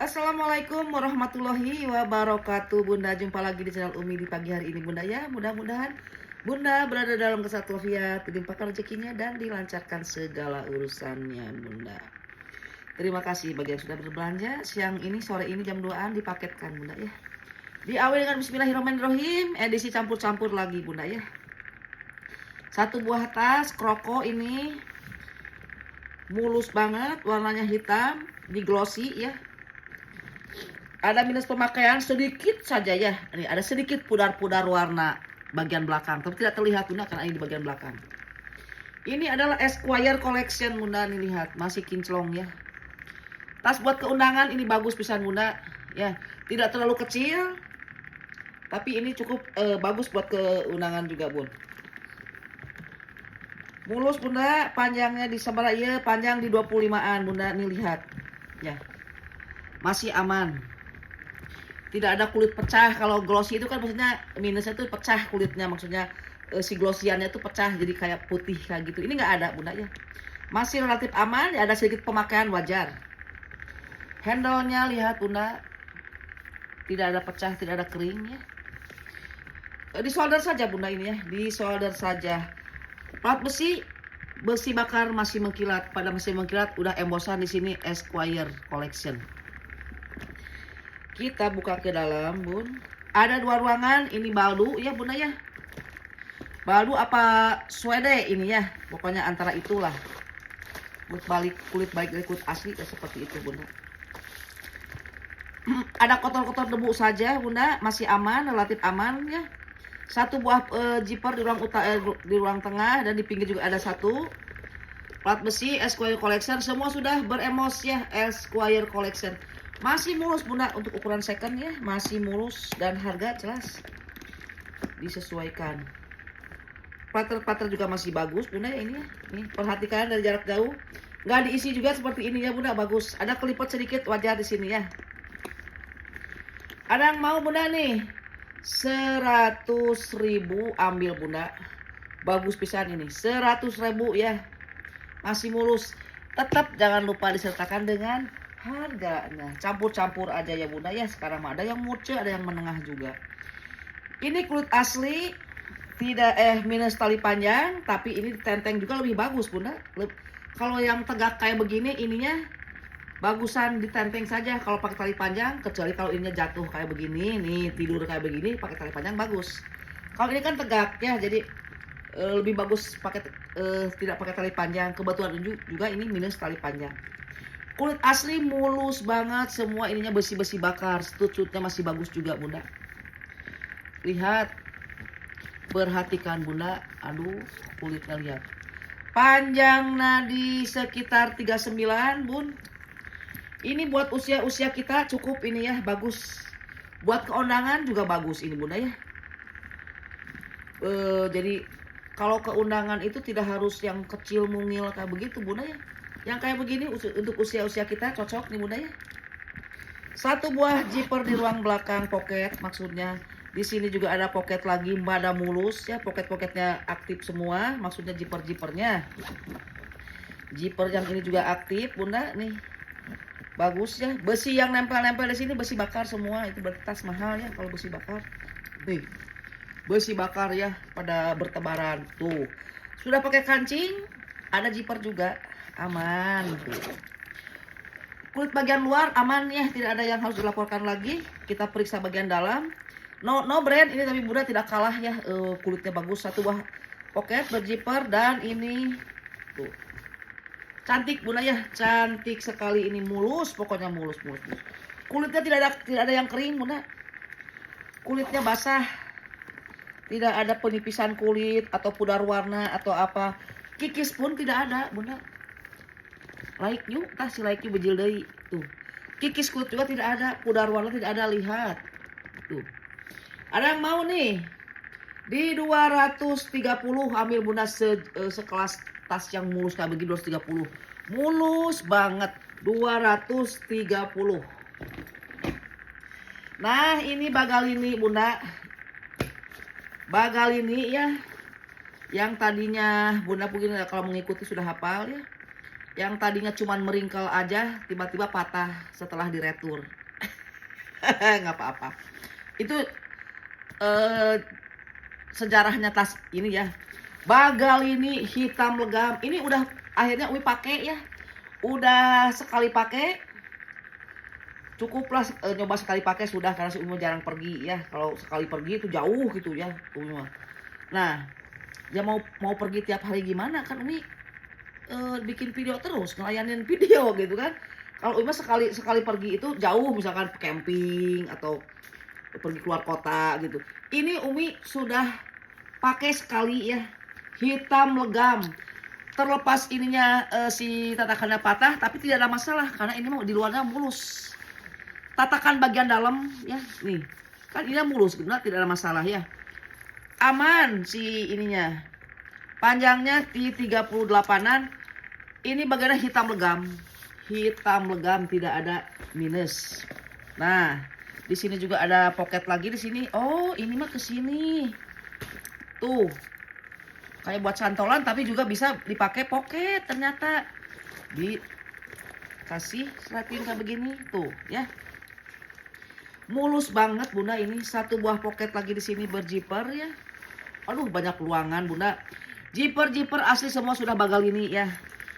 Assalamualaikum warahmatullahi wabarakatuh. Bunda, jumpa lagi di channel Umi di pagi hari ini Bunda ya. Mudah-mudahan Bunda berada dalam kesatuan walafiat, dilimpahkan rezekinya dan dilancarkan segala urusannya Bunda. Terima kasih bagi yang sudah berbelanja. Siang ini, sore ini jam 2-an dipaketkan Bunda ya. Diawali dengan bismillahirrahmanirrahim, edisi campur-campur lagi Bunda ya. Satu buah tas kroko ini mulus banget, warnanya hitam, di glossy ya. Ada minus pemakaian sedikit saja ya. Ini ada sedikit pudar-pudar warna bagian belakang, tapi tidak terlihat Bunda karena ini di bagian belakang. Ini adalah Esquire Collection Bunda, nih lihat masih kinclong ya. Tas buat keundangan ini bagus pisan Bunda ya. Tidak terlalu kecil, tapi ini cukup bagus buat keundangan juga Bun. Mulus Bunda, panjangnya di sebelah ya, panjang di 25-an Bunda, nih lihat ya. Masih aman. Tidak ada kulit pecah. Kalau glossy itu kan maksudnya minusnya itu pecah kulitnya, maksudnya si glossiannya itu pecah jadi kayak putih kayak gitu. Ini nggak ada Bunda ya. Masih relatif aman, ya ada sedikit pemakaian wajar. Handle-nya lihat Bunda, tidak ada pecah, tidak ada kering ya. Di solder saja Bunda ini ya, di solder saja. Plat besi, besi bakar masih mengkilat. Pada masih mengkilat udah embosan di sini Esquire Collection. Kita buka ke dalam Bun. Ada dua ruangan, ini baldu ya Bunda ya. Baldu apa suede ini ya. Pokoknya antara itulah. Kulit balik dari kulit asli ya, seperti itu Bunda. Ada kotor-kotor debu saja Bunda, masih aman, relatif aman ya. Satu buah zipper di ruang di ruang tengah, dan di pinggir juga ada satu. Plat besi Esquire Collection, semua sudah beremos ya, Esquire Collection. Masih mulus Bunda untuk ukuran second ya, masih mulus dan harga jelas disesuaikan. Plater juga masih bagus Bunda ya ini ya. Nih, perhatikan dari jarak jauh. Nggak diisi juga seperti ini ya Bunda, bagus. Ada kelipet sedikit wajar di sini ya. Ada yang mau Bunda nih? 100.000 ambil Bunda. Bagus pisan ini. 100.000 ya. Masih mulus. Tetap jangan lupa disertakan dengan harganya. Campur-campur aja ya Bunda ya. Sekarang ada yang murce, ada yang menengah juga. Ini kulit asli, tidak minus tali panjang, tapi ini tenteng juga lebih bagus Bunda. Kalau yang tegak kayak begini, ininya bagusan ditenteng saja kalau pakai tali panjang, kecuali kalau ininya jatuh kayak begini, nih tidur kayak begini, pakai tali panjang bagus. Kalau ini kan tegak ya, jadi lebih bagus pakai tidak pakai tali panjang. Kebetulan juga ini minus tali panjang. Kulit asli mulus banget, semua ininya besi-besi bakar. Stud-studnya masih bagus juga Bunda. Lihat, perhatikan Bunda. Aduh, kulitnya lihat. Panjangnya di sekitar 39 Bun. Ini buat usia-usia kita cukup ini ya, bagus. Buat keundangan juga bagus ini Bunda ya. Jadi kalau keundangan itu tidak harus yang kecil mungil kayak begitu Bunda ya. Yang kayak begini untuk usia-usia kita cocok nih Bunda ya. Satu buah zipper di ruang belakang pocket maksudnya. Di sini juga ada pocket lagi, pada mulus ya, pocket-pocketnya aktif semua, maksudnya zipper-zippernya. Zipper yang ini juga aktif Bunda nih. Bagus ya. Besi yang nempel-nempel di sini besi bakar semua, itu berarti tas mahal ya kalau besi bakar. Nih. Besi bakar ya, pada bertebaran tuh. Sudah pakai kancing, ada zipper juga. Aman tuh. Kulit bagian luar aman ya, tidak ada yang harus dilaporkan lagi. Kita periksa bagian dalam. No brand ini, tapi Bunda tidak kalah ya, kulitnya bagus. Satu buah pocket berzipper, dan ini tuh. Cantik Bunda ya, cantik sekali ini, mulus, pokoknya mulus. Kulitnya tidak ada yang kering Bunda. Kulitnya basah. Tidak ada penipisan kulit atau pudar warna atau apa. Kikis pun tidak ada Bunda. Like you, si like you bejil deui tuh. Kikis kulit juga tidak ada, pudar warna tidak ada, lihat. Tuh. Ada yang mau nih? Di 230 ambil Bunda sekelas tas yang mulus kayak begini 230. Mulus banget, 230. Nah, ini bagal ini Bunda. Bagal ini ya. Yang tadinya Bunda mungkin kalau mengikuti sudah hafal ya. Yang tadinya cuman meringkel aja tiba-tiba patah setelah diretur. Nggak apa-apa. Itu eh, sejarahnya tas ini ya. Bagal ini hitam legam. Ini udah akhirnya Umi pakai ya. Udah sekali pakai. Cukuplah nyoba sekali pakai sudah, karena si Umi jarang pergi ya. Kalau sekali pergi itu jauh gitu ya Umi mah. Nah, dia mau pergi tiap hari gimana kan Umi bikin video terus, ngelayanin video gitu kan. Kalau Umi mah sekali pergi itu jauh, misalkan camping atau pergi keluar kota gitu. Ini Umi sudah pakai sekali ya. Hitam legam. Terlepas ininya si tatakannya patah, tapi tidak ada masalah karena ini mau di luarnya mulus. Tatakan bagian dalam ya, nih kan ini mulus, benar, tidak ada masalah ya, aman si ininya. Panjangnya di 38an. Ini bagiannya hitam legam, tidak ada minus. Nah, di sini juga ada pocket lagi di sini. Oh, ini mah ke sini tuh, kayak buat santolan tapi juga bisa dipakai pocket. Ternyata dikasih slating kayak begini tuh ya. Mulus banget Bunda ini. Satu buah pocket lagi di sini berzipper ya. Aduh, banyak ruangan Bunda. Zipper asli semua sudah bagal ini ya.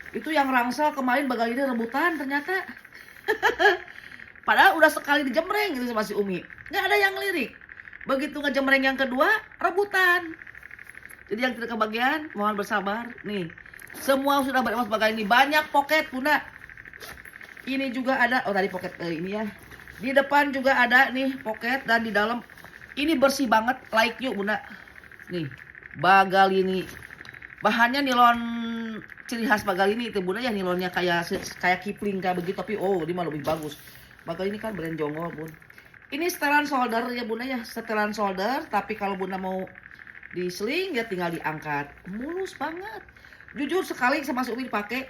Itu yang rangsel kemarin bagal ini rebutan ternyata. Padahal udah sekali dijemreng gitu sama si Umi. Nggak ada yang lirik. Begitu ngejemreng yang kedua, rebutan. Jadi yang tidak kebagian, mohon bersabar. Nih, semua sudah bagal ini. Banyak pocket Bunda. Ini juga ada. Oh, tadi pocket ini ya. Di depan juga ada nih pocket, dan di dalam ini bersih banget, like you Bunda. Nih, bagal ini. Bahannya nilon ciri khas bagal ini itu Bunda ya, nilonnya kayak Kipling kayak begitu, tapi oh ini mah lebih bagus. Bagal ini kan brand Jonggol Bun. Ini setelan solder ya Bunda ya, setelan solder, tapi kalau Bunda mau diseling ya tinggal diangkat. Mulus banget. Jujur sekali sama si Umi dipakai,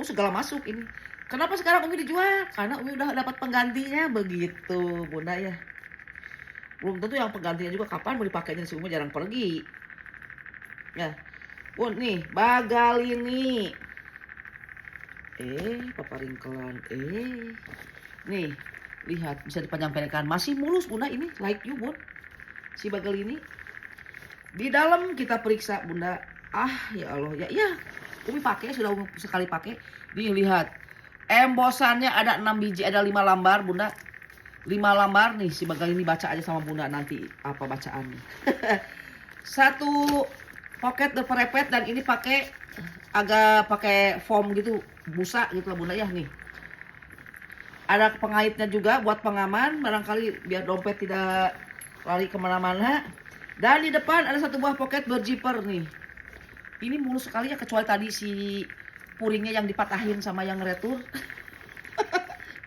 segala masuk ini. Kenapa sekarang Umi dijual? Karena Umi udah dapat penggantinya begitu Bunda ya. Belum tentu yang penggantinya juga kapan mau dipakainya, si Umi jarang pergi. Ya. Bun, nih bagal ini. Papa ringkelan. Nih, lihat bisa dipanjang-pendekkan. Masih mulus Bunda ini, like you Bun. Si bagal ini. Di dalam kita periksa Bunda. Ah, ya Allah. Ya. Umi pakai, sudah Umi sekali pakai. Nih lihat. Embosannya ada 6 biji, ada 5 lambar Bunda. 5 lambar nih, si bagal ini baca aja sama Bunda nanti apa bacaannya. Satu pocket berperepet, dan ini agak pakai foam gitu, busa gitu lah Bunda ya nih. Ada pengaitnya juga buat pengaman, barangkali biar dompet tidak lari kemana-mana. Dan di depan ada satu buah pocket berzipper nih. Ini mulus sekali ya, kecuali tadi si puringnya yang dipatahin sama yang retur.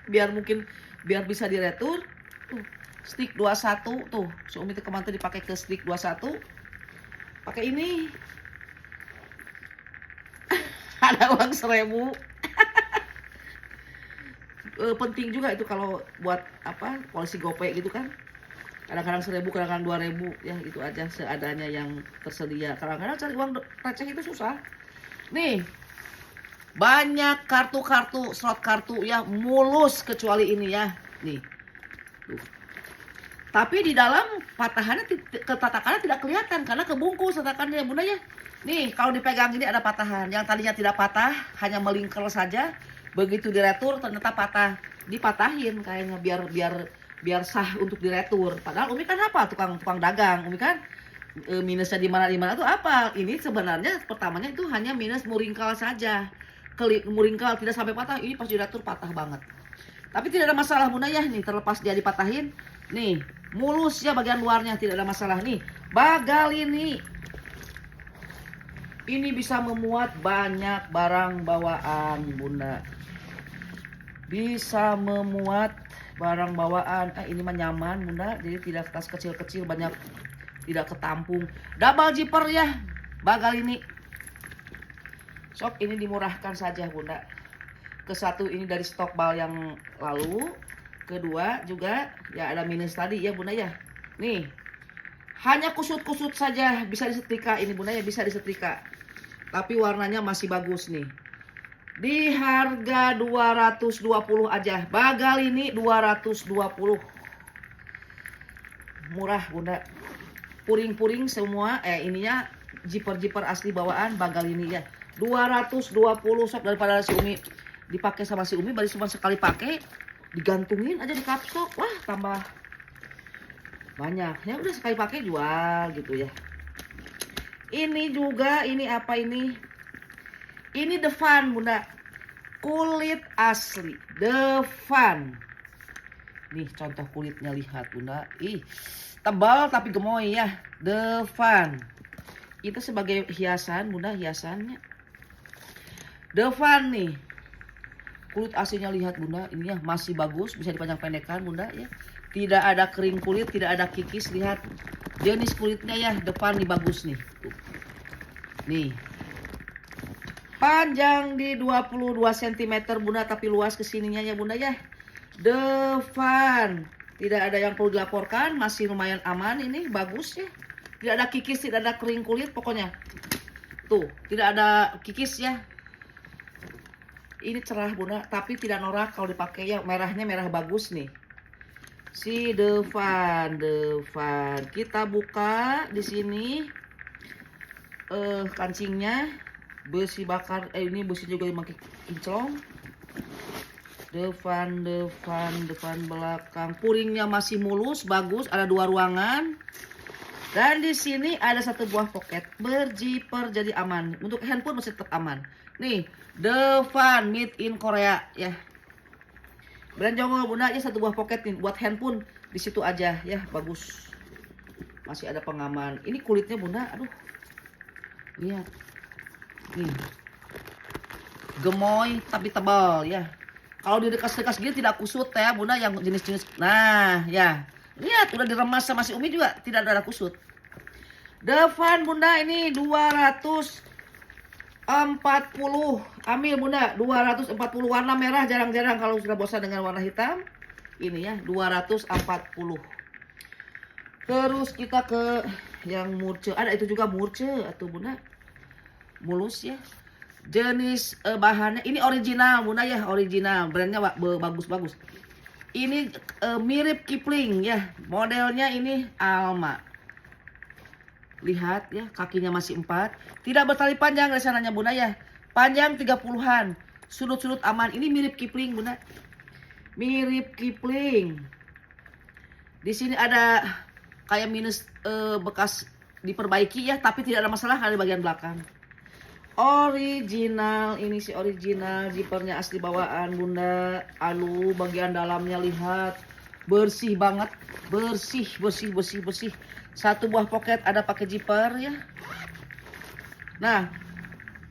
biar bisa diretur. Tuh, stick 21 tuh. Si Umi kemarin dipakai ke stick 21. Pakai ini. Ada uang 1000. Penting juga itu kalau buat apa? Polisi gope gitu kan. Kadang-kadang 1000, kadang-kadang 2000 ya, itu aja seadanya yang tersedia. Kadang-kadang cari uang receh itu susah. Nih, banyak kartu-kartu, slot kartu ya, mulus kecuali ini ya. Nih. Tuh. Tapi di dalam patahannya, ketatakannya tidak kelihatan karena kebungkus tatakannya Bunda ya. Nih, kalau dipegang ini ada patahan. Yang tadinya tidak patah, hanya melingkar saja. Begitu diretur ternyata patah. Dipatahin kayaknya biar sah untuk diretur. Padahal Umi kan apa? Tukang dagang. Umi kan minusnya di mana tuh apa? Ini sebenarnya pertamanya itu hanya minus muringkal saja. Muringkal tidak sampai patah. Ini pas diretur patah banget. Tapi tidak ada masalah Bunda ya. Nih, terlepas dia dipatahin. Nih, mulus ya bagian luarnya, tidak ada masalah. Nih, bagal ini. Ini bisa memuat banyak barang bawaan Bunda. Bisa memuat barang bawaan. Ini mah nyaman Bunda. Jadi tidak tas kecil-kecil, banyak, tidak ketampung. Double zipper ya. Bagal ini. Sok ini dimurahkan saja Bunda. Kesatu ini dari stok bal yang lalu. Kedua juga ya ada minus tadi ya Bunda ya. Nih. Hanya kusut-kusut saja, bisa disetrika ini Bunda ya, bisa disetrika. Tapi warnanya masih bagus nih. Di harga 220 aja. Bagal ini 220. Murah bunda. Puring-puring semua. Ininya zipper-zipper asli bawaan. Bagal ini ya 220. Sok daripada si Umi dipakai sama si Umi, baru cuma sekali pakai, digantungin aja di kapsok. Wah tambah banyak. Ya udah sekali pakai jual gitu ya. Ini juga, ini apa ini? Ini The Fun bunda. Kulit asli The Fun. Nih contoh kulitnya, lihat bunda. Ih tebal tapi gemoy ya. The Fun. Itu sebagai hiasan bunda, hiasannya. The Fun nih. Kulit aslinya lihat bunda, ini ya masih bagus, bisa dipanjang pendekkan bunda ya. Tidak ada kering kulit, tidak ada kikis, lihat. Jenis kulitnya ya, depan nih bagus nih. Tuh. Nih. Panjang di 22 cm bunda, tapi luas kesininya ya bunda ya. The Fun. Tidak ada yang perlu dilaporkan, masih lumayan aman ini, bagus ya. Tidak ada kikis, tidak ada kering kulit pokoknya. Tuh, tidak ada kikis ya. Ini cerah bunda, tapi tidak norak kalau dipakai ya. Merahnya merah bagus nih. Si The Fun, The Fun. Kita buka di sini kancingnya, besi bakar. Ini besi juga dipakai kinclong. The Fun, The Fun, The Fun belakang. Puringnya masih mulus, bagus. Ada 2 ruangan. Dan di sini ada 1 buah pocket berzipper, jadi aman. Untuk handphone masih tetap aman. Nih, The Fun made in Korea ya. Brand Jongol bunda aja 1 buah pocket nih buat handphone, di situ aja ya, bagus. Masih ada pengaman. Ini kulitnya bunda, aduh. Lihat. Nih. Gemoy tapi tebal ya. Kalau didekas-dekas gini tidak kusut ya bunda, yang jenis-jenis. Nah, ya. Lihat udah diremas sama si Umi juga tidak ada kusut. The Fun bunda ini 240. Ambil bunda 240, warna merah jarang-jarang kalau sudah bosan dengan warna hitam. Ini ya 240. Terus kita ke yang murce. Ada itu juga murce atau bunda. Mulus ya. Jenis bahannya ini original bunda ya, original. Brandnya bagus-bagus. Ini mirip Kipling ya. Modelnya ini Alma. Lihat ya, kakinya masih 4. Tidak bertali panjang dari sananya bunda ya. Panjang 30-an. Sudut-sudut aman. Ini mirip Kipling bunda. Mirip Kipling. Di sini ada kayak minus bekas diperbaiki ya, tapi tidak ada masalah di bagian belakang. Original, ini sih original, zippernya asli bawaan bunda. Alu, bagian dalamnya lihat bersih banget, bersih. 1 buah pocket ada pakai zipper ya. Nah,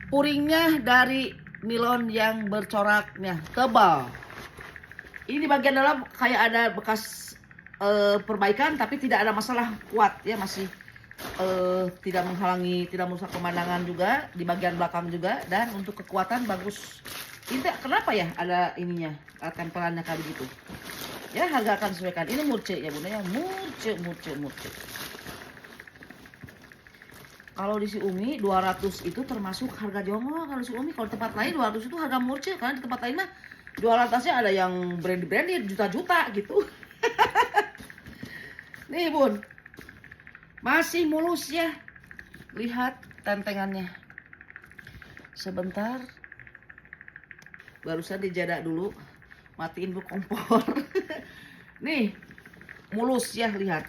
puringnya dari nilon yang bercoraknya tebal. Ini bagian dalam kayak ada bekas perbaikan, tapi tidak ada masalah, kuat ya, masih tidak menghalangi, tidak merusak pemandangan juga. Di bagian belakang juga, dan untuk kekuatan bagus. Ini kenapa ya ada ininya, tempelannya kayak begitu ya. Harga akan sesuaikan. Ini murce ya bunda ya, murce. Kalau di si Umi 200 itu termasuk harga Jongol. Kalau si Umi, kalau tempat lain 200 itu harga murce. Karena di tempat lain mah jualan tasnya ada yang brand juta-juta gitu. Nih bun, masih mulus ya. Lihat tentengannya. Sebentar. Barusan dijada dulu. Matiin dulu kompor. Nih, mulus ya, lihat.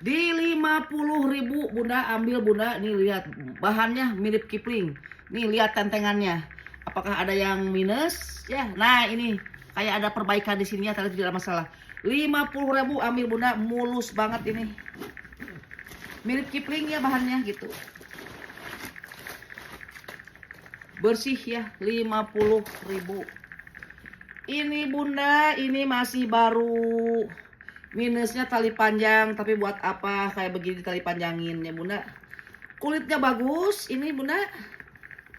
Di 50.000 bunda, ambil bunda. Nih lihat, bahannya mirip Kipling. Nih lihat tentengannya. Apakah ada yang minus? Ya, nah ini kayak ada perbaikan di sininya, tapi tidak ada masalah. 50.000 ambil bunda, mulus banget ini. Mirip Kipling ya bahannya gitu. Bersih ya, 50.000. Ini bunda, ini masih baru. Minusnya tali panjang, tapi buat apa kayak begini tali panjangin ya bunda. Kulitnya bagus ini bunda.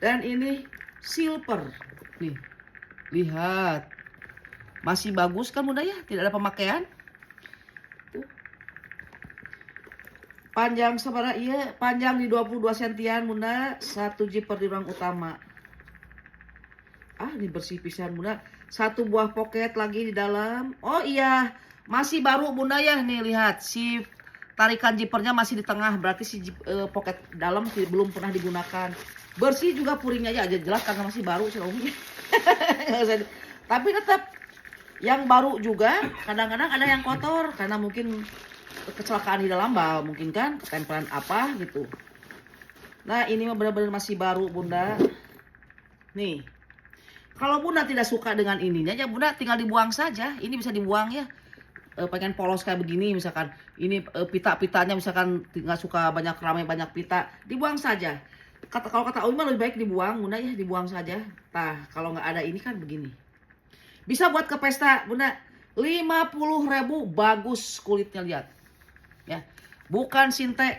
Dan ini silver. Nih, lihat. Masih bagus kan bunda ya, tidak ada pemakaian. Tuh. Panjang seberapa? Iya, panjang di 22 sentian bunda. 1 zipper di ruang utama. Ini bersih pisan bunda. Satu buah pocket lagi di dalam. Oh iya, masih baru bunda ya. Nih lihat, si tarikan zippernya masih di tengah. Berarti si pocket dalam belum pernah digunakan. Bersih juga puringnya aja jelas karena masih baru sih. Tapi tetap yang baru juga kadang-kadang ada yang kotor karena mungkin kecelakaan di dalam bal, mungkin kan ketempelan apa gitu. Nah ini mah benar-benar masih baru bunda. Nih, kalau bunda tidak suka dengan ininya ya bunda tinggal dibuang saja. Ini bisa dibuang ya. Pengen polos kayak begini misalkan. Ini pita-pitanya misalkan nggak suka banyak ramai banyak pita, dibuang saja. Kalau kata Umi mah lebih baik dibuang bunda ya, dibuang saja. Nah kalau nggak ada ini kan begini. Bisa buat ke pesta bunda. 50.000 bagus kulitnya lihat. Ya, bukan sinte.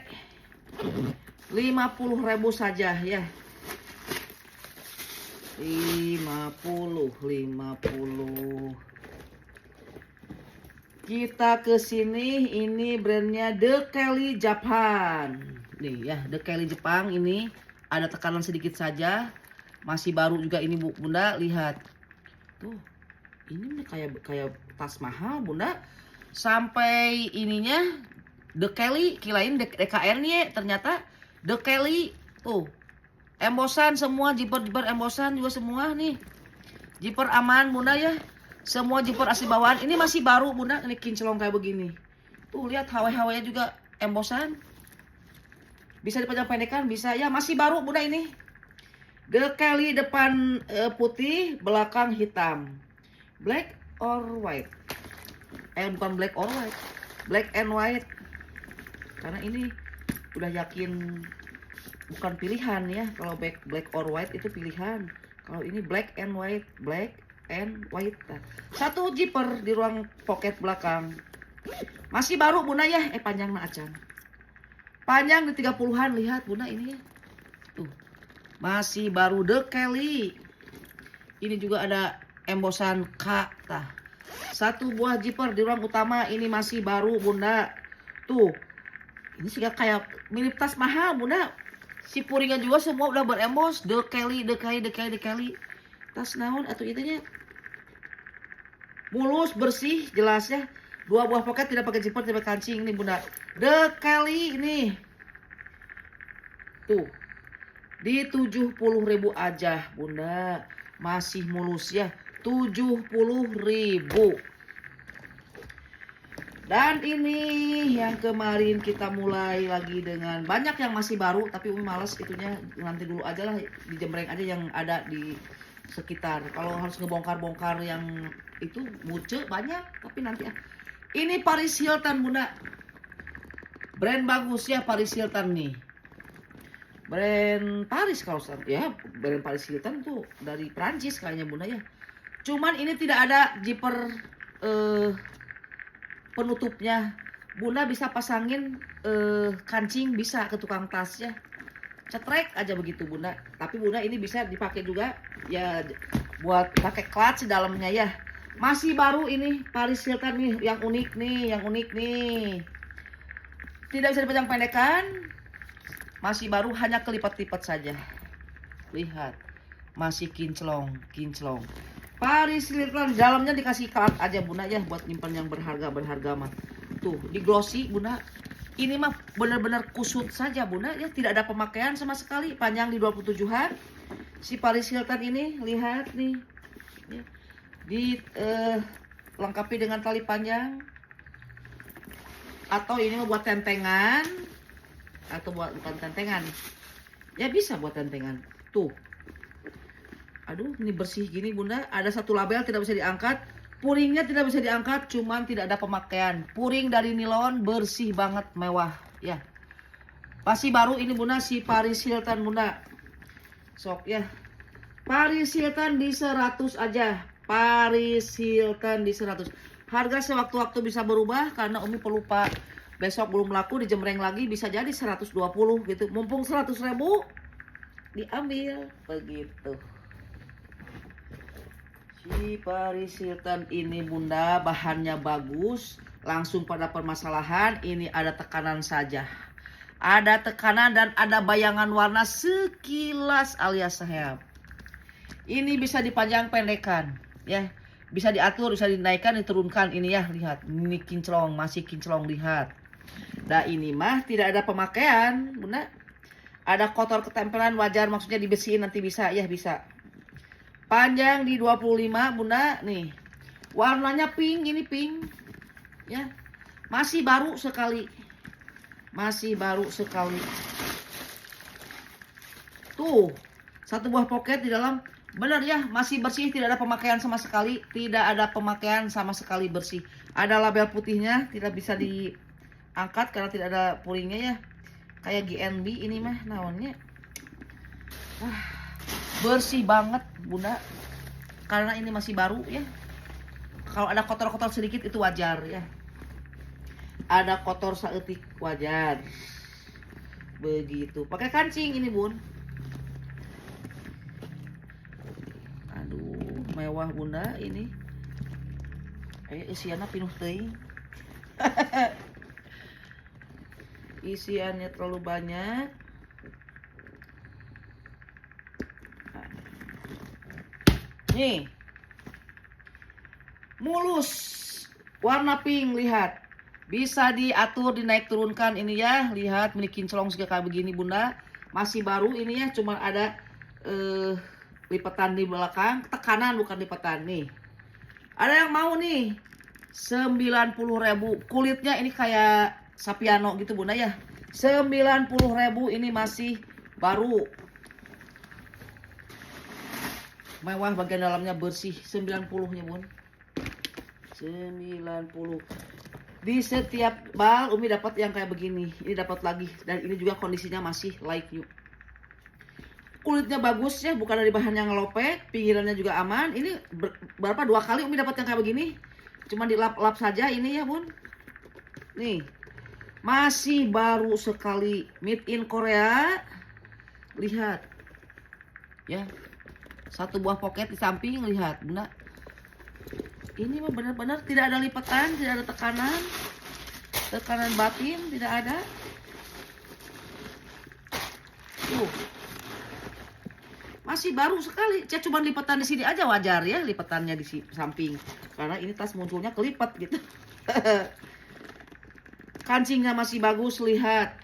50.000 saja ya. 50. Kita ke sini, ini brandnya The Kelly Japan. Nih ya, The Kelly Jepang ini ada tekanan sedikit saja. Masih baru juga ini bunda, lihat. Tuh, ini kayak tas mahal bunda. Sampai ininya The Kelly, kirain DKN-nya ternyata The Kelly. Tuh. Embosan semua, zipper embosan juga semua nih. Zipper aman bunda ya. Semua zipper asli bawaan. Ini masih baru bunda. Ini kinclong kayak begini. Tuh lihat hawe-hawenya juga embosan. Bisa dipajang pendekan, bisa ya. Masih baru bunda ini. The Kelly depan putih, belakang hitam. Black or white? Bukan black or white. Black and white. Karena ini udah yakin bukan pilihan ya. Kalau black or white itu pilihan. Kalau ini black and white, black and white. Nah, satu zipper di ruang pocket belakang. Masih baru bunda ya. Panjang na acan. Panjang di 30-an, lihat bunda ini ya. Tuh. Masih baru The Kelly. Ini juga ada embosan K. Nah, satu buah zipper di ruang utama ini masih baru bunda. Tuh. Ini sih kayak mirip tas mahal bunda. Si puringan juga semua udah berembos. The Kelly. Tas naon atau itunya mulus, bersih, jelas ya. Dua buah pocket tidak pakai zipper, tidak pakai kancing. Ini bunda The Kelly ini. Tuh. Di 70.000 aja bunda. Masih mulus ya. 70.000. Dan ini yang kemarin kita mulai lagi dengan banyak yang masih baru, tapi Umi males itunya, nanti dulu aja lah, dijembreng aja yang ada di sekitar. Kalau harus ngebongkar-bongkar yang itu muce banyak, tapi nanti ini Paris Hilton bunda. Brand bagus ya Paris Hilton nih. Brand Paris kalau ya, brand Paris Hilton tuh dari Prancis kayaknya bunda ya. Cuman ini tidak ada zipper penutupnya. Bunda bisa pasangin kancing, bisa ke tukang tas ya. Cetrek aja begitu bunda. Tapi bunda ini bisa dipakai juga ya buat pakai clutch dalamnya ya. Masih baru ini Paris Hilton nih, yang unik nih. Tidak bisa dipajang pendekan. Masih baru, hanya kelipat-lipat saja. Lihat. Masih kinclong. Paris Hilton dalamnya dikasih karat aja bunda ya, buat nyimpan yang berharga mah. Tuh di glossy bunda. Ini mah benar-benar kusut saja bunda ya, tidak ada pemakaian sama sekali. Panjang di 27-an. Si Paris Hilton ini lihat nih ya. Di lengkapi dengan tali panjang. Atau ini mah buat tentengan. Atau bukan tentengan. Ya bisa buat tentengan. Tuh. Aduh, ini bersih gini bunda. Ada satu label tidak bisa diangkat. Puringnya tidak bisa diangkat, cuman tidak ada pemakaian. Puring dari nilon, bersih banget, mewah ya. Masih baru ini bunda, si Paris Hilton bunda. Sok ya. Paris Hilton di 100 aja. Paris Hilton di 100. Harga sewaktu-waktu bisa berubah karena Umi pelupa. Besok belum laku, dijembreng lagi, bisa jadi 120 gitu. Mumpung 100.000 diambil begitu. Si Paris Hilton ini bunda, bahannya bagus. Langsung pada permasalahan, ini ada tekanan saja. Ada tekanan dan ada bayangan warna sekilas alias sahab. Ini bisa dipanjang pendekan ya. Bisa diatur, bisa dinaikkan, diturunkan. Ini ya, lihat. Ini kinclong, masih kinclong, lihat. Nah, ini mah tidak ada pemakaian, Bunda. Ada kotor ketempelan wajar, maksudnya dibersihin nanti bisa ya, bisa. Panjang di 25, Bunda. Nih. Warnanya pink, ini pink. Ya. Masih baru sekali. Masih baru sekali. Tuh, satu buah pocket di dalam. Benar ya, masih bersih, tidak ada pemakaian sama sekali. Tidak ada pemakaian sama sekali, bersih. Ada label putihnya, tidak bisa diangkat karena tidak ada puringnya ya. Kayak GNB ini mah naonnya. Bersih banget, Bunda. Karena ini masih baru ya. Kalau ada kotor-kotor sedikit itu wajar ya. Ada kotor saeutik wajar. Begitu. Pakai kancing ini, Bun. Aduh, mewah Bunda ini. Isiannya pinuh teuing. Isiannya terlalu banyak. Nih. Mulus. Warna pink, lihat. Bisa diatur, dinaik turunkan ini ya. Lihat, mini kinclong segala kayak begini Bunda. Masih baru ini ya, cuma ada lipatan di belakang, tekanan bukan lipatan nih. Ada yang mau nih 90.000. Kulitnya ini kayak sapiano gitu Bunda ya. 90.000 ini masih baru. Mewah, bagian dalamnya bersih. 90-nya Bun. 90. Di setiap bal Umi dapat yang kayak begini. Ini dapat lagi dan ini juga kondisinya masih like new. Kulitnya bagus ya, bukan dari bahan yang ngelopek, pinggirannya juga aman. Ini berapa 2 kali Umi dapat yang kayak begini. Cuma dilap-lap saja ini ya, Bun. Nih. Masih baru sekali, made in Korea. Lihat. Ya. Satu buah pocket di samping, lihat, Bunda. Ini mah benar-benar tidak ada lipatan, tidak ada tekanan. Tekanan batin tidak ada. Tuh. Masih baru sekali. Saya cuma lipatan di sini aja wajar ya, lipatannya di samping. Karena ini tas munculnya kelipat gitu. Kancingnya masih bagus, lihat.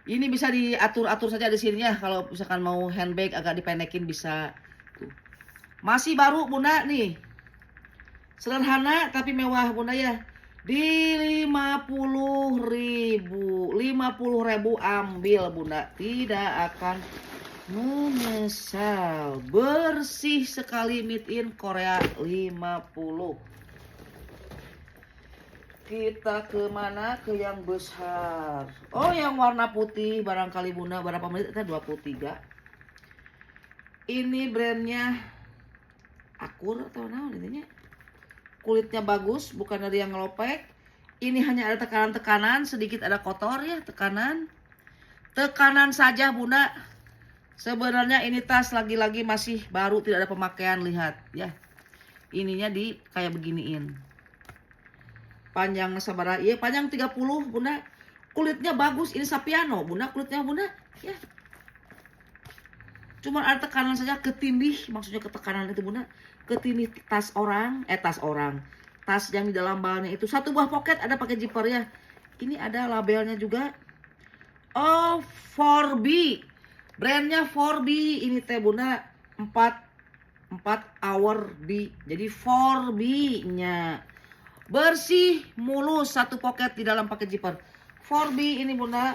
Ini bisa diatur-atur saja di sini ya. Kalau misalkan mau handbag agak dipendekin bisa. Tuh. Masih baru Bunda nih. Sederhana tapi mewah Bunda ya. Di 50.000. 50.000 ambil Bunda. Tidak akan menyesal. Bersih sekali, made in Korea 50. Kita kemana? Ke yang besar. Oh, yang warna putih barangkali Bunda. Berapa menit? Kita 23. Ini brandnya Akur atau naon intinya. Kulitnya bagus, bukan dari yang ngelopek. Ini hanya ada tekanan-tekanan, sedikit ada kotor ya, tekanan. Tekanan saja Bunda. Sebenarnya ini tas lagi-lagi masih baru, tidak ada pemakaian, lihat ya. Ininya di kayak beginiin. Panjang sabara, iya panjang 30 Bunda. Kulitnya bagus, ini sapiano Bunda, kulitnya Bunda ya. Cuma ada tekanan saja, ketindih, maksudnya ketekanan itu Bunda. Ketindih tas orang, tas yang di dalam balnya itu. Satu buah pocket ada pakai zipper ya. Ini ada labelnya juga. Oh, 4B. Brandnya 4B. Ini teh Bunda 4 hour B. Jadi 4B-nya. Bersih, mulus, satu pocket di dalam pakai zipper. 4B ini Bunda.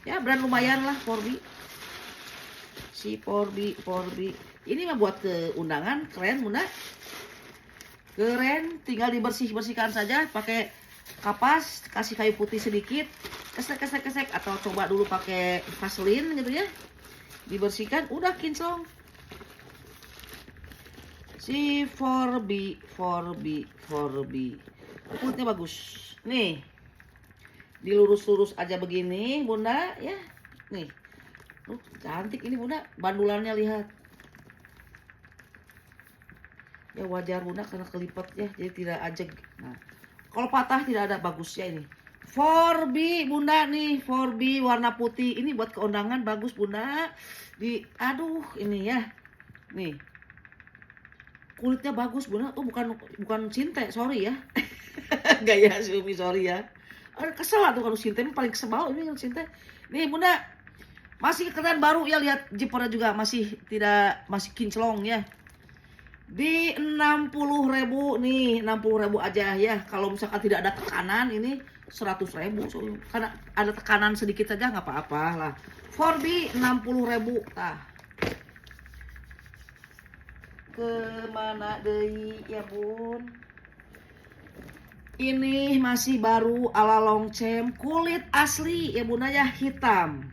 Ya, brand lumayan lah 4B. Si 4B. Ini mah buat ke undangan, keren Bunda. Keren, tinggal dibersihkan saja pakai kapas, kasih kayu putih sedikit, kesek atau coba dulu pakai vaselin gitu ya. Dibersihkan, udah kinclong. Si 4B. Kulitnya bagus. Nih. Dilurus-lurus aja begini, Bunda ya. Nih. Cantik ini Bunda, bandulannya lihat. Ya wajar Bunda karena kelipat ya, jadi tidak ajeg. Nah, kalau patah tidak ada, bagusnya ini. 4B Bunda nih, 4B warna putih. Ini buat keundangan bagus Bunda. Aduh ini ya. Nih. kulitnya bagus Bunda. Oh bukan Sinte, sorry ya. Gaya si Umi, sorry ya. Kesel tuh kalau Sinte, paling kesel banget ini Sinte. Nih Bunda, masih keadaan baru ya, lihat jipernya juga masih kinclong ya. Di 60.000 nih, 60.000 aja ya. Kalau misalkan tidak ada tekanan ini 100.000 so, karena ada tekanan sedikit saja nggak apa-apa lah. 4B 60.000 tah. Kemana deui ya Bun? Ini masih baru ala Longchamp, kulit asli ya Bunda ya, hitam.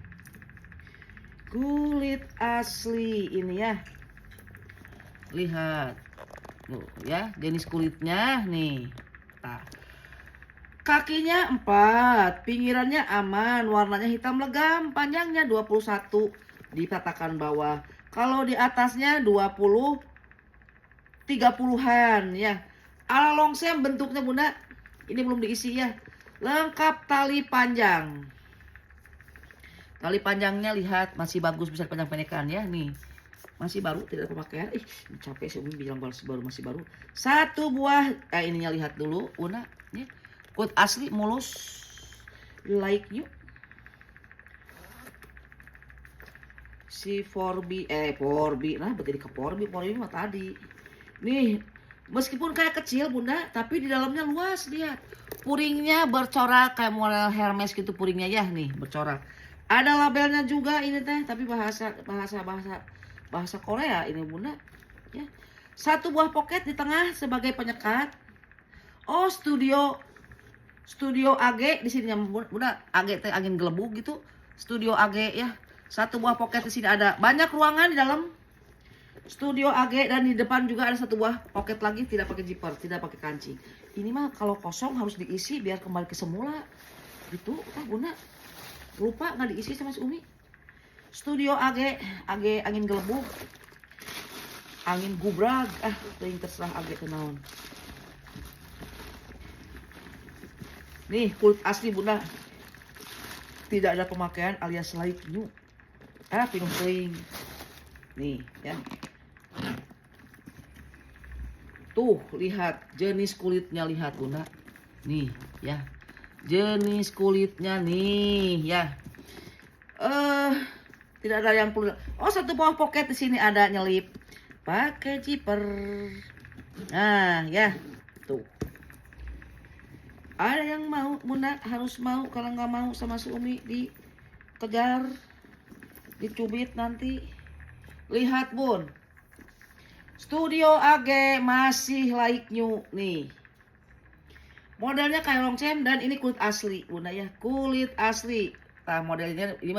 Kulit asli ini ya. Lihat. Tuh ya, jenis kulitnya nih. Nah. Kakinya 4, pinggirannya aman, warnanya hitam legam, panjangnya 21 di tatakan bawah. Kalau di atasnya 20 30-an ya. Ala Longchamp bentuknya Bunda. Ini belum diisi ya. Lengkap tali panjang. Tali panjangnya lihat masih bagus, bisa panjang-pendekkan ya nih. Masih baru, tidak ada pemakaian. Capek sih Umi bilang masih baru. Satu buah, ininya lihat dulu Bunda. Nih, kulit asli mulus. Like you. Si 4B, 4B, nah berarti ke 4B mah tadi. Nih, meskipun kayak kecil Bunda, tapi di dalamnya luas, lihat. Puringnya bercorak kayak model Hermes gitu puringnya ya, nih bercorak. Ada labelnya juga ini teh, tapi bahasa Korea ini Bunda. Ya. Satu buah pocket di tengah sebagai penyekat. Oh, studio AG di sini Bunda. AG teh angin gelembung gitu. Studio AG ya. Satu buah pocket di sini ada. Banyak ruangan di dalam studio AG, dan di depan juga ada satu buah pocket lagi, tidak pakai zipper, tidak pakai kancing. Ini mah kalau kosong harus diisi biar kembali ke semula. Gitu, Bunda. Lupa nggak diisi sama si Umi. Studio AG angin gelembung. Angin gubrag. Yang terserah AG kenaon. Nih, kulit asli Bunda. Tidak ada pemakaian alias like new. Pinuh teuing. Nih, ya. Tuh, lihat jenis kulitnya, lihat Bunda. Nih, ya. Jenis kulitnya nih, ya. Tidak ada yang perlu. Oh, satu buah pocket di sini ada nyelip. Pakai zipper. Nah, ya. Tuh. Ada yang mau Bunda, harus mau. Kalau nggak mau sama si Umi dikejar, dicubit nanti. Lihat Bun. Studio AG masih like new nih. Modelnya kayak Longchamp dan ini kulit asli Bunda ya. Kulit asli. Nah, modelnya ini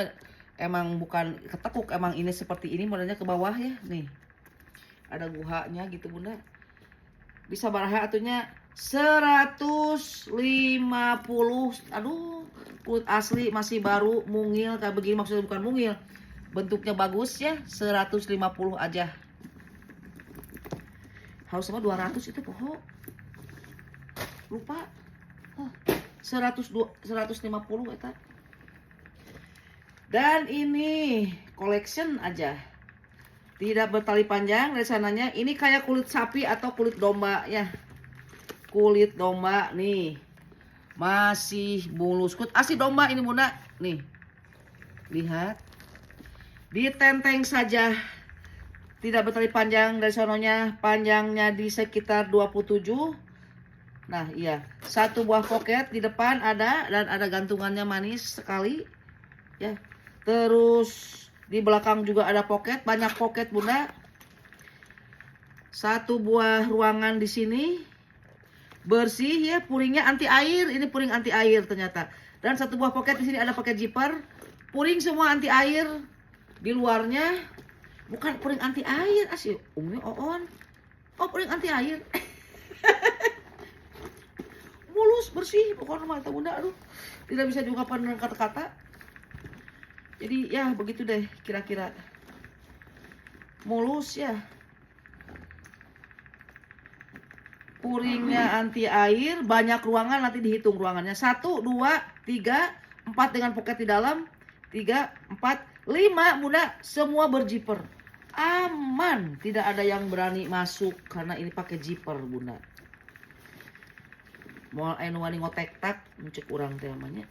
emang bukan ketekuk, emang ini seperti ini modelnya ke bawah ya nih. Ada guhanya gitu Bunda. Bisa baraha atunya 150. Aduh, kulit asli masih baru, mungil kayak begini, maksudnya bukan mungil. Bentuknya bagus ya, 150 aja. Harus sama 200 itu poho. Lupa. 150 eta. Dan ini collection aja. Tidak bertali panjang dari sananya. Ini kayak kulit sapi atau kulit domba ya. Kulit domba nih. Masih mulus. Kulit asli domba ini Bunda. Nih. Lihat. Ditenteng saja. Tidak bertali panjang dari sononya. Panjangnya di sekitar 27. Nah iya. Satu buah pocket di depan ada. Dan ada gantungannya manis sekali. Ya. Terus di belakang juga ada pocket. Banyak pocket Bunda. Satu buah ruangan di sini. Bersih ya. Puringnya anti air. Ini puring anti air ternyata. Dan satu buah pocket di sini ada pakai zipper. Puring semua anti air. Di luarnya bukan puring anti air, asli Umi oon. Oh, puring anti air. Mulus, bersih, pokoknya mah Bunda. Aduh, tidak bisa diungkapkan dengan kata-kata. Jadi ya begitu deh kira-kira. Mulus ya. Puringnya anti air, banyak ruangan, nanti dihitung ruangannya. 1, 2, 3, 4 dengan pocket di dalam. 3, 4, 5 Bunda, semua berzipper. aman, tidak ada yang berani masuk karena ini pakai zipper bunda. Mau anu wani ngotek tak mencek urang teh namanya.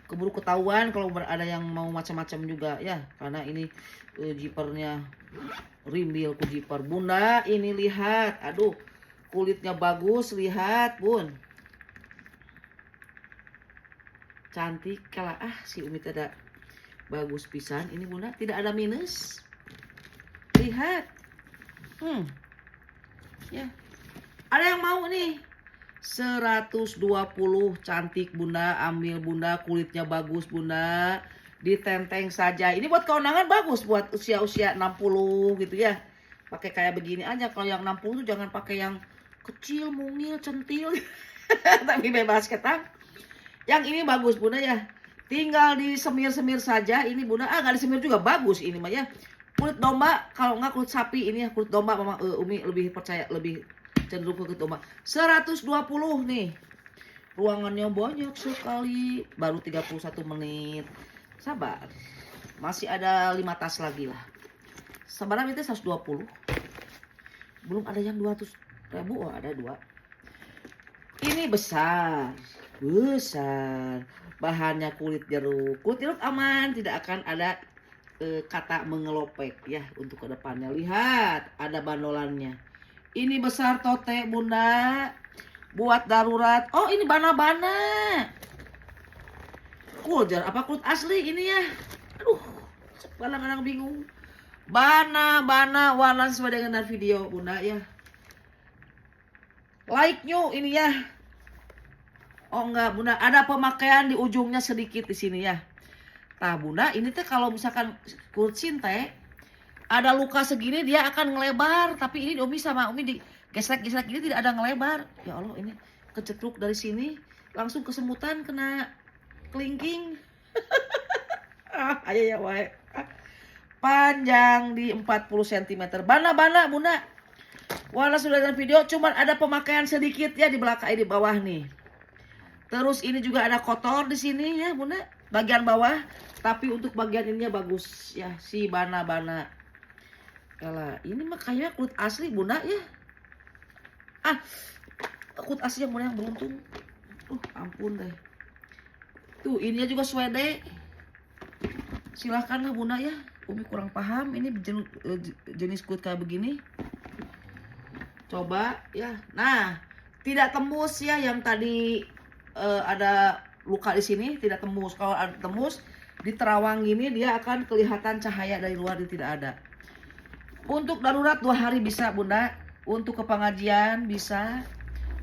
Keburu ketahuan kalau ada yang mau macam-macam juga ya, karena ini zippernya rimbil ku zipper bunda. Ini lihat, aduh kulitnya bagus, lihat bun, cantik kalah. Si Umi ada bagus pisan ini bunda, tidak ada minus. Lihat. Ya. Ada yang mau nih. 120 cantik bunda, ambil bunda, kulitnya bagus bunda. Ditenteng saja. Ini buat keundangan bagus buat usia-usia 60 gitu ya. Pakai kayak begini aja. Kalau yang 60 tuh jangan pakai yang kecil, mungil, centil. Tapi bebas ketang. Yang ini bagus bunda ya. Tinggal disemir-semir saja ini bunda. Nggak disemir juga bagus ini mah ya. Kulit domba, kalau nggak kulit sapi ini ya, kulit domba memang Umi lebih percaya, lebih cenderung ke kulit domba. 120 nih. Ruangannya banyak sekali, baru 31 menit. Sabar. Masih ada 5 tas lagi lah. Sabaran itu 120. Belum ada yang 200.000. Oh, ada 2. Ini besar. Besar. Bahannya kulit jeruk. Kulit jeruk aman, tidak akan ada kata mengelopek ya untuk ke depannya. Lihat, ada bandolannya. Ini besar tote bunda, buat darurat. Oh, ini bana-bana. Jar apa kulit asli ini ya? Aduh, kadang-kadang bingung. Bana-bana warna sesuai dengan video bunda ya. Like new ini ya. Oh enggak bunda, ada pemakaian di ujungnya sedikit di sini ya. Nah bunda, ini tuh kalau misalkan kulit sinte ada luka segini dia akan ngelebar, tapi ini Umi sama Umi di gesrek-gesrek ini tidak ada ngelebar. Ya Allah, ini kecetruk dari sini langsung kesemutan kena kelingking. Ayo ya wae. Panjang di 40 cm. Bana-bana bunda. Warna sudah dalam video, cuman ada pemakaian sedikit ya di belakang di bawah nih. Terus ini juga ada kotor di sini ya bunda, bagian bawah. Tapi untuk bagian ininya bagus ya, si bana-bana. Yalah, ini mah kayaknya kulit asli bunda ya. Kulit asli yang bunda yang beruntung. Ampun deh. Tuh, ininya juga suede. Silahkanlah bunda ya. Umi kurang paham ini jenis kulit kayak begini. Coba ya. Nah, tidak tembus ya yang tadi ada luka di sini, tidak tembus. Kalau ada tembus di terawang gini dia akan kelihatan cahaya dari luar, dia tidak ada. Untuk darurat 2 hari bisa bunda. Untuk ke pengajian bisa.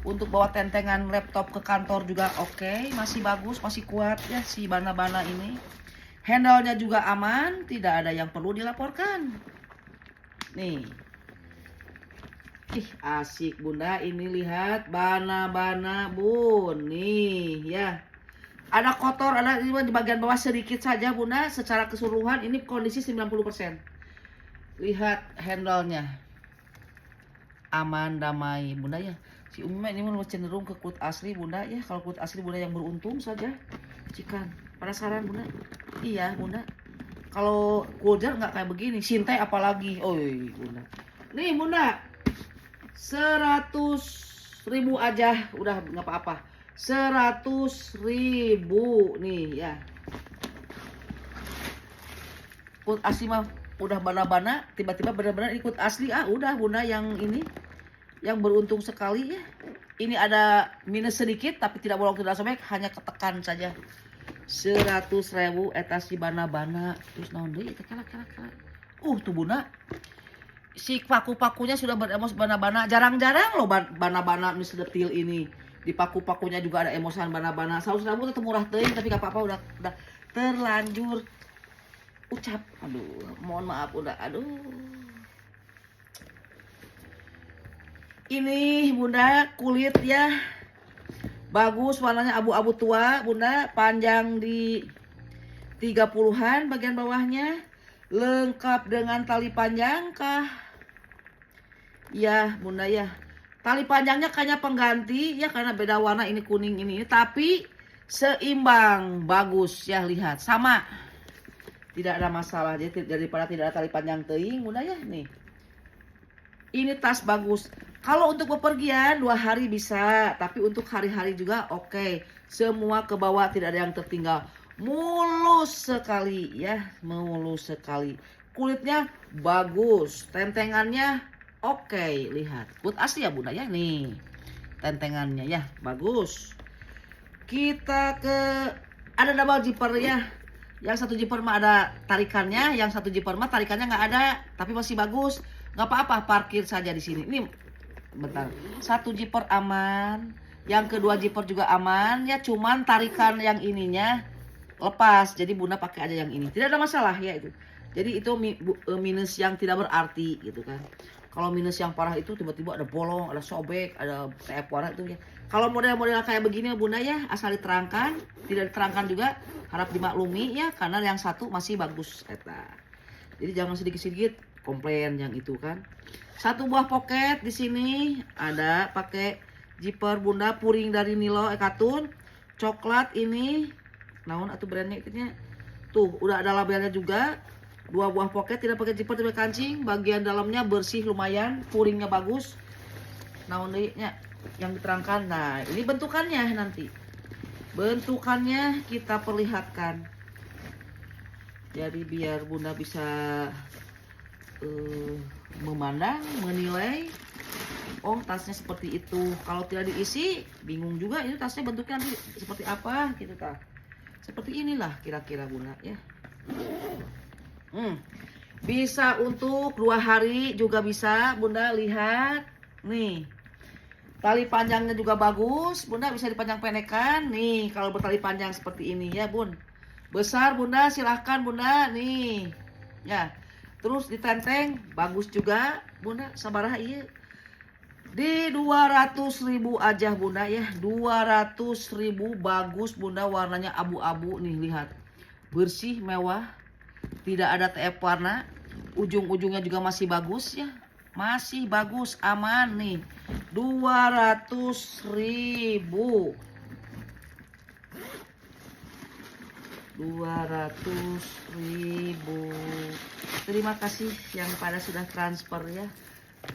Untuk bawa tentengan laptop ke kantor juga oke. Masih bagus, masih kuat ya si bana-bana ini. Handle-nya juga aman, tidak ada yang perlu dilaporkan. Nih. Asik bunda, ini lihat bana-bana bun. Nih ya. Ada kotor, ada di bagian bawah sedikit saja bunda. Secara keseluruhan ini kondisi 90%. Lihat handle-nya. Aman, damai bunda ya. Si Umi ini cenderung ke kulit asli bunda ya. Kalau kulit asli bunda yang beruntung saja. Cikan. Penasaran bunda? Iya bunda. Kalau kulit nggak kayak begini. Sintai apalagi. Oi bunda. Nih bunda. 100.000 aja. Udah nggak apa-apa. 100.000 nih ya. Kulit asli mah udah bana-bana, tiba-tiba benar-benar ikut asli. Udah bunda yang ini yang beruntung sekali ya. Ini ada minus sedikit tapi tidak bolong tidak sobek, hanya ketekan saja. 100.000 eta si bana-bana. Terus naon deui eta kala. Tuh bunda. Si paku-pakunya sudah beremos bana-bana. Jarang-jarang loh bana-bana nu sedetil ini. Di paku-pakunya juga ada emosan bana-bana. Saus rambut tetap murah teuing tapi gak apa-apa udah terlanjur ucap. Aduh, mohon maaf udah. Aduh. Ini bunda kulit ya. Bagus, warnanya abu-abu tua bunda. Panjang di 30-an bagian bawahnya. Lengkap dengan tali panjang kah? Ya bunda ya. Tali panjangnya kayaknya pengganti ya karena beda warna, ini kuning ini. Tapi seimbang, bagus ya, lihat sama. tidak ada masalah. Jadi daripada tidak ada tali panjang teuing bunda ya nih. Ini tas bagus. Kalau untuk bepergian 2 hari bisa, tapi untuk hari-hari juga oke. Semua ke bawah, tidak ada yang tertinggal. Mulus sekali ya, mulus sekali. Kulitnya bagus, tentengannya oke, lihat. Kulit asli ya bunda ya nih. Tentengannya ya, bagus. Kita ke ada double zipper ya. Yang satu zipper mah ada tarikannya, yang satu zipper mah tarikannya nggak ada, tapi masih bagus. Nggak apa-apa, parkir saja di sini. Ini bentar. Satu zipper aman, yang kedua zipper juga aman ya, cuman tarikan yang ininya lepas. Jadi bunda pakai aja yang ini. Tidak ada masalah ya itu. Jadi itu minus yang tidak berarti gitu kan. Kalau minus yang parah itu tiba-tiba ada bolong, ada sobek, ada TF warna itu ya. Kalau model-model kayak begini bunda ya, asal diterangkan, tidak diterangkan juga harap dimaklumi ya, karena yang satu masih bagus eta. Jadi jangan sedikit-sedikit komplain yang itu kan. Satu buah pocket di sini ada pakai zipper bunda puring dari Nilo Ekatun. Coklat ini naon atau brandnya itunya. Tuh, udah ada labelnya juga. 2 buah pocket tidak pakai zipper tidak kancing, bagian dalamnya bersih lumayan, puringnya bagus. Naon deui nya yang diterangkan. Nah, ini bentukannya nanti. Bentukannya kita perlihatkan. Jadi biar bunda bisa memandang, menilai. Oh, tasnya seperti itu. Kalau tidak diisi, bingung juga ini tasnya bentuknya nanti seperti apa gitu kan. Seperti inilah kira-kira bunda ya. Bisa untuk 2 hari juga bisa bunda, lihat nih. Tali panjangnya juga bagus bunda, bisa dipanjang pendekan nih. Kalau bertali panjang seperti ini ya bun. Besar bunda silahkan bunda nih ya. Terus ditenteng bagus juga bunda, sabaraha ieu. Di 200.000 aja bunda ya. 200.000 bagus bunda, warnanya abu-abu nih, lihat. Bersih, mewah. Tidak ada TF warna. Ujung-ujungnya juga masih bagus ya. Masih bagus, aman nih. 200.000. 200.000. Terima kasih yang pada sudah transfer ya.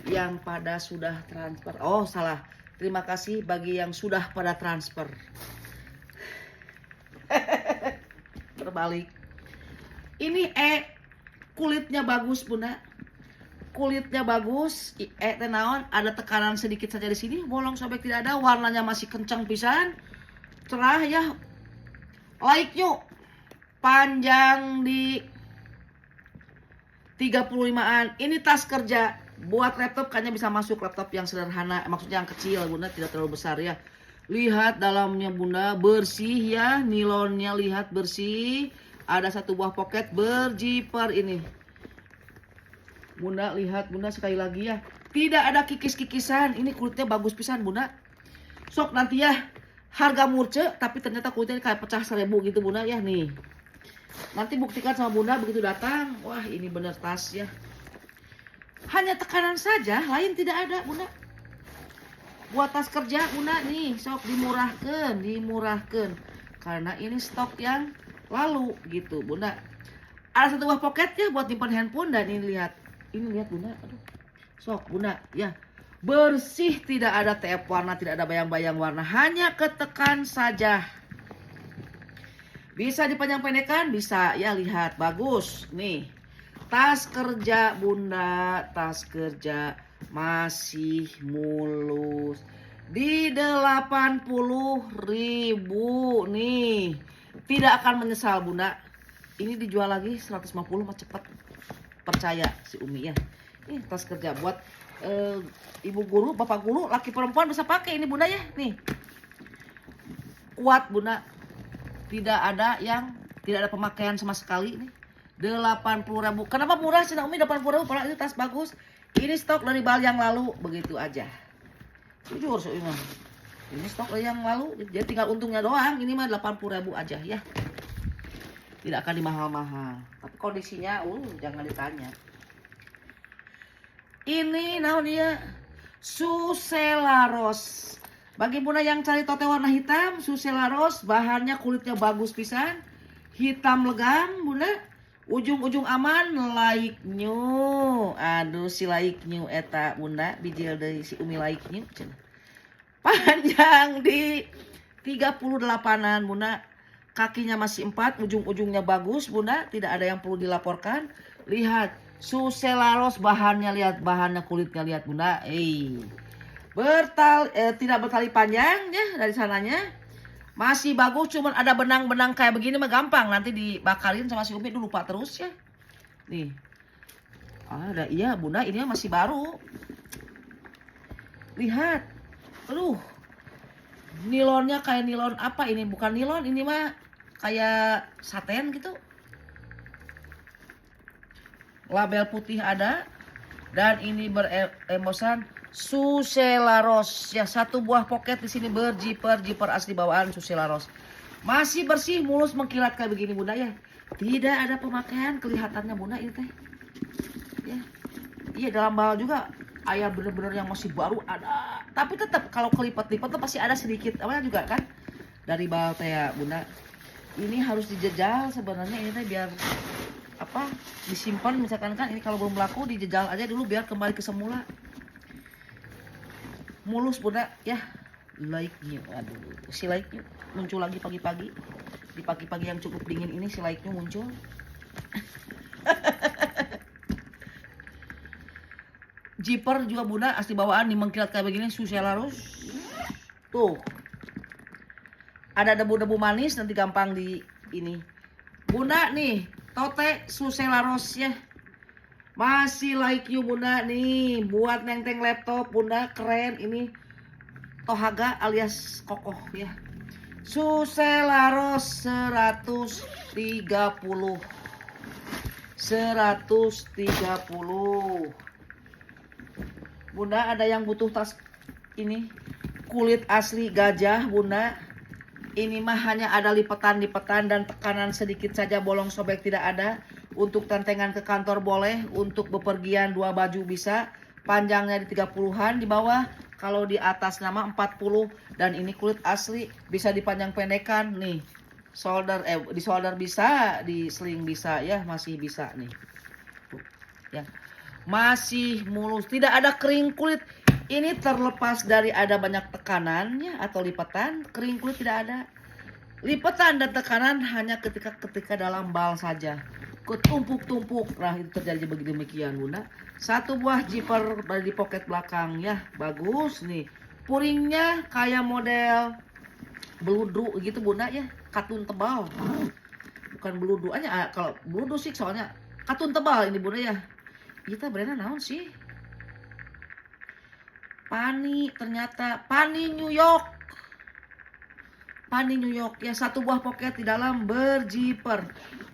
Yang pada sudah transfer. Oh, salah. Terima kasih bagi yang sudah pada transfer. Terbalik. Ini kulitnya bagus bunda. Kulitnya bagus. Tenaon ada tekanan sedikit saja di sini. Bolong sobek tidak ada. Warnanya masih kencang pisan. Cerah ya. Like yuk. Panjang di 35an. Ini tas kerja. Buat laptop kayaknya bisa masuk, laptop yang sederhana. Maksudnya yang kecil bunda, tidak terlalu besar ya. Lihat dalamnya bunda, bersih ya. Nilonnya lihat bersih. Ada 1 buah pocket berzipper ini. Bunda lihat bunda sekali lagi ya. Tidak ada kikis-kikisan. Ini kulitnya bagus pisan bunda. Sok nanti ya. Harga murce tapi ternyata kulitnya kayak pecah 1000 gitu bunda ya nih. Nanti buktikan sama bunda begitu datang. Wah, ini bener tas ya. Hanya tekanan saja, lain tidak ada bunda. Buat tas kerja bunda nih, sok dimurahkan, dimurahkan. Karena ini stok yang lalu gitu bunda. Ada 1 buah poketnya buat simpan handphone. Dan ini lihat bunda, aduh. Sok bunda ya, bersih, tidak ada TF warna, tidak ada bayang-bayang warna, hanya ketekan saja. Bisa dipanjang pendekan, bisa ya, lihat bagus nih. Tas kerja bunda, tas kerja masih mulus di 80.000 nih. Tidak akan menyesal bunda. Ini dijual lagi 150 mah cepet. Percaya si Umi ya. Ini tas kerja buat ibu guru, bapak guru, laki perempuan bisa pakai ini bunda ya. Nih. Kuat bunda. Tidak ada pemakaian sama sekali nih. 80.000. Kenapa murah sih Umi 80.000? Padahal ini tas bagus. Ini stok dari bal yang lalu, begitu aja. Jujur so ini. Ini stok dari yang lalu, jadi tinggal untungnya doang. Ini mah 80.000 aja ya. Tidak akan dimahal-mahal. Tapi kondisinya jangan ditanya. Ini naon dia? Suselaros. Bagi bunda yang cari tote warna hitam, Suselaros, bahannya kulitnya bagus pisan. Hitam legam bunda. ujung-ujung aman like new. Aduh si like new eta bunda bijil deui si Umi like new cenah. Panjang di 38an bunda, kakinya masih 4, ujung-ujungnya bagus bunda, tidak ada yang perlu dilaporkan. Lihat Suselaros bahannya, lihat bahannya, kulitnya lihat bunda. Tidak bertali panjang ya dari sananya. Masih bagus, cuman ada benang-benang kayak begini mah gampang nanti dibakarin sama si Umi, dulu lupa terus ya. Nih. Ada iya bunda, ini masih baru. Lihat. Aduh. Nilonnya kayak nilon apa ini? Bukan nilon, ini mah kayak saten gitu. Label putih ada. Dan ini berembosan Suselaros ya, satu buah pocket di sini berjiper asli bawaan Suselaros. Masih bersih, mulus, mengkilat kayak begini bunda ya. Tidak ada pemakaian kelihatannya bunda ini teh. Ya. Iya dalam bal juga ayam bener-bener yang masih baru ada. Tapi tetap kalau kelipat-lipat tuh pasti ada sedikit apa juga kan dari bal teh ya bunda. Ini harus dijejal sebenarnya ini teh biar apa disimpan, misalkan kan ini kalau belum laku dijejal aja dulu biar kembali ke semula. Mulus bunda ya. Like new, aduh si like new muncul lagi pagi-pagi, di pagi-pagi yang cukup dingin ini si like new muncul. Zipper juga bunda asli bawaan, nih mengkilat kayak begini Suselaros tuh. Ada debu-debu manis nanti gampang di ini bunda nih. Tote Suselaros ya, masih like you bunda nih, buat nenteng laptop bunda, keren ini. Tohaga alias kokoh ya. Suselaros 130 bunda. Ada yang butuh tas ini kulit asli gajah bunda. Ini mah hanya ada lipetan-lipetan dan tekanan sedikit saja, bolong sobek tidak ada. Untuk tentengan ke kantor boleh, untuk bepergian 2 baju bisa. Panjangnya di 30-an di bawah, kalau di atas nama 40. Dan ini kulit asli, bisa dipanjang pendekan nih. Di solder bisa, di sling bisa ya, masih bisa nih. Tuh, ya. Masih mulus, tidak ada kering kulit. Ini terlepas dari ada banyak tekanannya atau lipatan, kering kulit tidak ada. Lipatan dan tekanan hanya ketika dalam bal saja. Ketumpuk-tumpuk. Nah itu terjadi demikian bunda. Satu buah zipper di pocket belakang ya, bagus nih. Puringnya kayak model beludru gitu bunda ya, katun tebal. Bukan beludru aja, kalau beludru sih soalnya katun tebal ini bunda ya. Kita brandnya naon sih? Pani, ternyata Pani New York. Pani New York ya, satu buah pocket di dalam berjiper.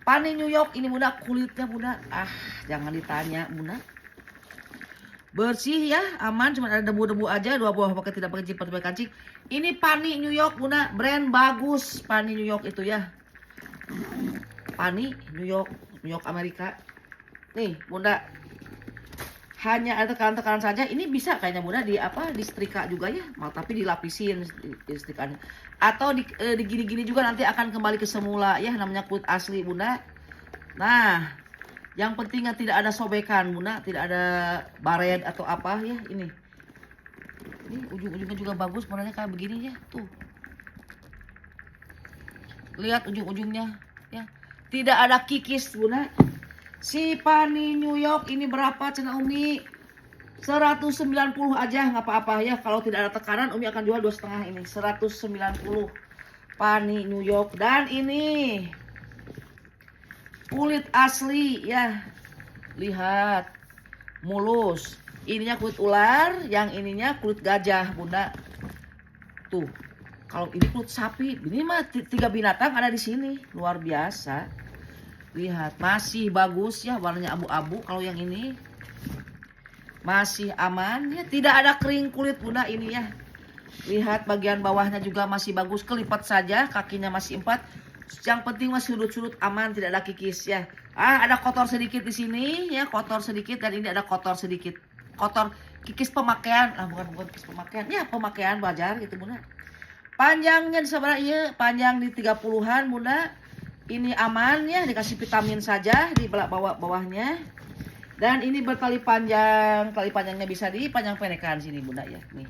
Pani New York ini bunda, kulitnya bunda, jangan ditanya bunda. Bersih ya, aman, cuma ada debu-debu aja. 2 buah pocket tidak pakai jiper, pakai kancing. Ini Pani New York bunda, brand bagus. Pani New York itu ya. Pani New York Amerika. Nih bunda, hanya ada tekanan-tekanan saja. Ini bisa kayaknya bunda di setrika juga ya, tapi dilapisin di setrikanya. Atau di gini-gini juga nanti akan kembali ke semula ya, namanya kulit asli bunda. Nah, yang pentingnya tidak ada sobekan bunda, tidak ada baret atau apa ya ini. Ini ujung-ujungnya juga bagus, warnanya kayak begini ya, tuh. Lihat ujung-ujungnya ya. Tidak ada kikis bunda. Si Pani New York ini berapa cina Umi? 190 aja nggak apa-apa ya. Kalau tidak ada tekanan Umi akan jual 2,5 ini. 190 Pani New York. Dan ini kulit asli ya. Lihat. Mulus. Ininya kulit ular, yang ininya kulit gajah bunda. Tuh. Kalau ini kulit sapi, ini mah 3 binatang ada di sini. Luar biasa. Lihat, masih bagus ya, warnanya abu-abu. Kalau yang ini masih aman ya, tidak ada kering kulit bunda ini ya. Lihat bagian bawahnya juga masih bagus, kelipat saja, kakinya masih 4. Yang penting masih sudut-sudut aman, tidak ada kikis ya. Ada kotor sedikit di sini ya, kotor sedikit, dan ini ada kotor sedikit. Kotor kikis pemakaian, bukan kikis pemakaian. Ya, pemakaian wajar gitu bunda. Panjangnya di sebelah iya, panjang di 30-an bunda. Ini aman ya, dikasih vitamin saja di bawahnya. Dan ini bertali panjang, tali panjangnya bisa dipanjang pendekkan sini Bunda ya, nih.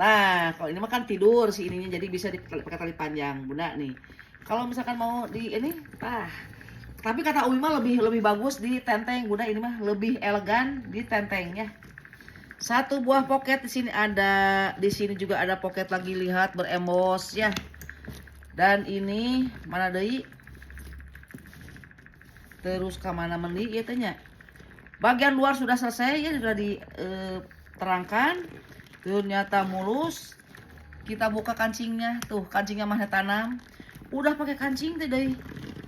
Nah, kalau ini mah kan tidur si ininya, jadi bisa pakai tali panjang Bunda nih. Kalau misalkan mau di ini, tapi kata Umi mah lebih bagus di tenteng Bunda, ini mah lebih elegan di tenteng ya. Satu buah pocket di sini ada, di sini juga ada pocket lagi, lihat berembos ya. Dan ini mana deui? Terus ke mana mendi ya tanya. Bagian luar sudah selesai ya, sudah diterangkan. Ternyata mulus. Kita buka kancingnya, tuh kancingnya mah tanam. Udah pakai kancing teh deui.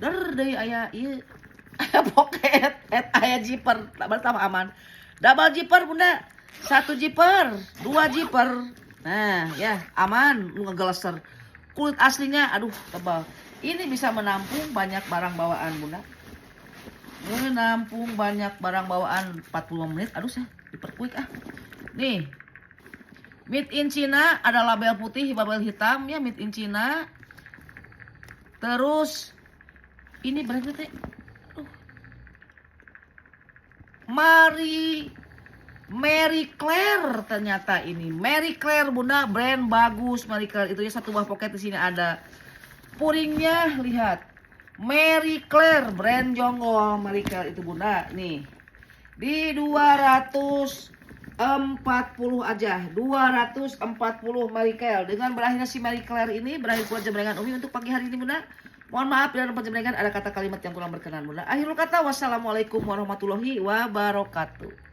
Deui aya ieu. Aya pocket, aya zipper, tambah aman. Double zipper Bunda. 1 zipper, 2 zipper. Nah, ya, aman ngegeleser. Kulit aslinya aduh tebal. Ini bisa menampung banyak barang bawaan Bunda. Menampung banyak barang bawaan 45 menit. Aduh saya diperkuik Nih. Made in China, ada label putih, label hitam ya, made in China. Terus ini berarti teh. Marie Claire ternyata ini. Marie Claire Bunda, brand bagus Marie Claire. Itu ya, satu buah pocket di sini ada. Puringnya lihat. Marie Claire brand Jonggol Marie Claire itu Bunda. Nih. Di 240 aja. 240 Marie Claire. Dengan berakhirnya si Marie Claire ini, berakhir pula jemrengan Umi untuk pagi hari ini Bunda. Mohon maaf bila ada jemrengan, ada kata kalimat yang kurang berkenan Bunda. Akhirul kata, wassalamualaikum warahmatullahi wabarakatuh.